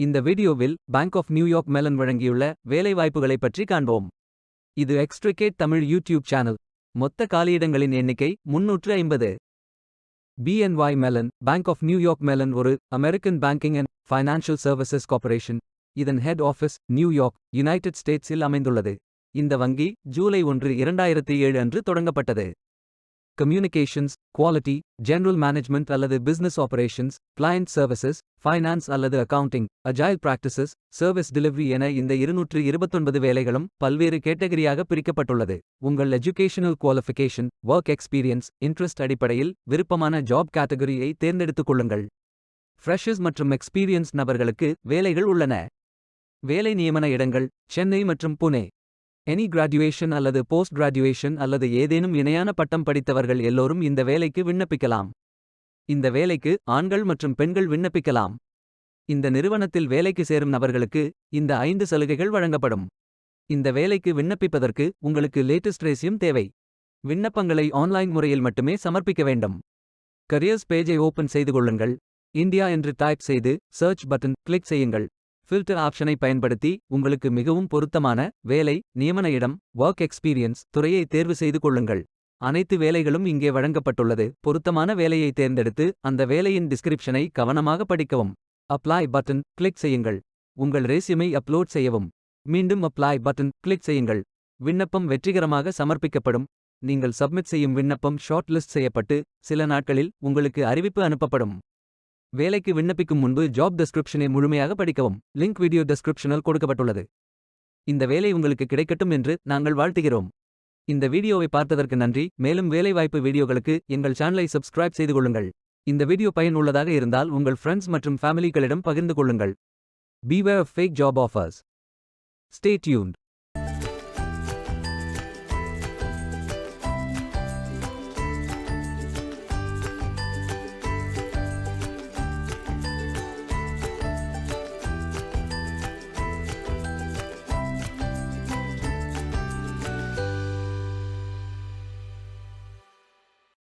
இந்த வீடியோவில் bank of New York Mellon வழங்கியுள்ள வேலைவாய்ப்புகளை பற்றி காண்போம். இது எக்ஸ்ட்ரிகேட் தமிழ் யூடியூப் சேனல். மொத்த காலியிடங்களின் எண்ணிக்கை 350. BNY Mellon bank of New York Mellon ஒரு American banking and financial services corporation. இதன் ஹெட் ஆஃபீஸ் நியூயார்க், யுனைடெட் ஸ்டேட்ஸில் அமைந்துள்ளது. இந்த வங்கி ஜூலை 1, 2007 அன்று தொடங்கப்பட்டது. கம்யூனிகேஷன்ஸ், குவாலிட்டி, ஜெனரல் மேனேஜ்மெண்ட் அல்லது business operations, client services, finance அல்லது accounting, agile practices, service delivery என இந்த 229 வேலைகளும் பல்வேறு கேட்டகரியாக பிரிக்கப்பட்டுள்ளது. உங்கள் educational qualification, work experience, interest அடிப்படையில் விருப்பமான ஜாப் கேட்டகரியை தேர்ந்தெடுத்துக் கொள்ளுங்கள். ஃப்ரெஷர்ஸ் மற்றும் எக்ஸ்பீரியன்ஸ் நபர்களுக்கு வேலைகள் உள்ளன. வேலை நியமன இடங்கள் சென்னை மற்றும் புனே. எனி கிராஜுவேஷன் அல்லது போஸ்ட் கிராஜுவேஷன் அல்லது ஏதேனும் இணையான பட்டம் படித்தவர்கள் எல்லோரும் இந்த வேலைக்கு விண்ணப்பிக்கலாம். இந்த வேலைக்கு ஆண்கள் மற்றும் பெண்கள் விண்ணப்பிக்கலாம். இந்த நிறுவனத்தில் வேலைக்கு சேரும் நபர்களுக்கு இந்த 5 சலுகைகள் வழங்கப்படும். இந்த வேலைக்கு விண்ணப்பிப்பதற்கு உங்களுக்கு லேட்டஸ்ட் ரெஸ்யூம் தேவை. விண்ணப்பங்களை ஆன்லைன் முறையில் மட்டுமே சமர்ப்பிக்க வேண்டும். கரியர்ஸ் பேஜை ஓபன் செய்து கொள்ளுங்கள். இந்தியா என்று டைப் செய்து சர்ச் பட்டன் கிளிக் செய்யுங்கள். ஃபில்டர் ஆப்ஷனை பயன்படுத்தி உங்களுக்கு மிகவும் பொருத்தமான வேலை, நியமன இடம், ஒர்க் எக்ஸ்பீரியன்ஸ் துறையை தேர்வு செய்து கொள்ளுங்கள். அனைத்து வேலைகளும் இங்கே வழங்கப்பட்டுள்ளது. பொருத்தமான வேலையை தேர்ந்தெடுத்து அந்த வேலையின் டிஸ்கிரிப்ஷனை கவனமாக படிக்கவும். அப்ளை பட்டன் கிளிக் செய்யுங்கள். உங்கள் ரெஸ்யூமை அப்லோட் செய்யவும். மீண்டும் அப்ளை பட்டன் கிளிக் செய்யுங்கள். விண்ணப்பம் வெற்றிகரமாக சமர்ப்பிக்கப்படும். நீங்கள் சப்மிட் செய்யும் விண்ணப்பம் ஷார்ட் லிஸ்ட் செய்யப்பட்டு சில நாட்களில் உங்களுக்கு அறிவிப்பு அனுப்பப்படும். வேலைக்கு விண்ணப்பிக்கும் முன்பு ஜாப் டெஸ்கிரிப்ஷனை முழுமையாக படிக்கவும். லிங்க் வீடியோ டெஸ்கிரிப்ஷனில் கொடுக்கப்பட்டுள்ளது. இந்த வேலை உங்களுக்கு கிடைக்கட்டும் என்று நாங்கள் வாழ்த்துகிறோம். இந்த வீடியோவை பார்த்ததற்கு நன்றி. மேலும் வேலைவாய்ப்பு வீடியோகளுக்கு எங்கள் சேனலை சப்ஸ்கிரைப் செய்து கொள்ளுங்கள். இந்த வீடியோ பயனுள்ளதாக இருந்தால் உங்கள் ஃப்ரெண்ட்ஸ் மற்றும் ஃபேமிலிகளிடம் பகிர்ந்து கொள்ளுங்கள். Beware of fake job offers. Stay tuned.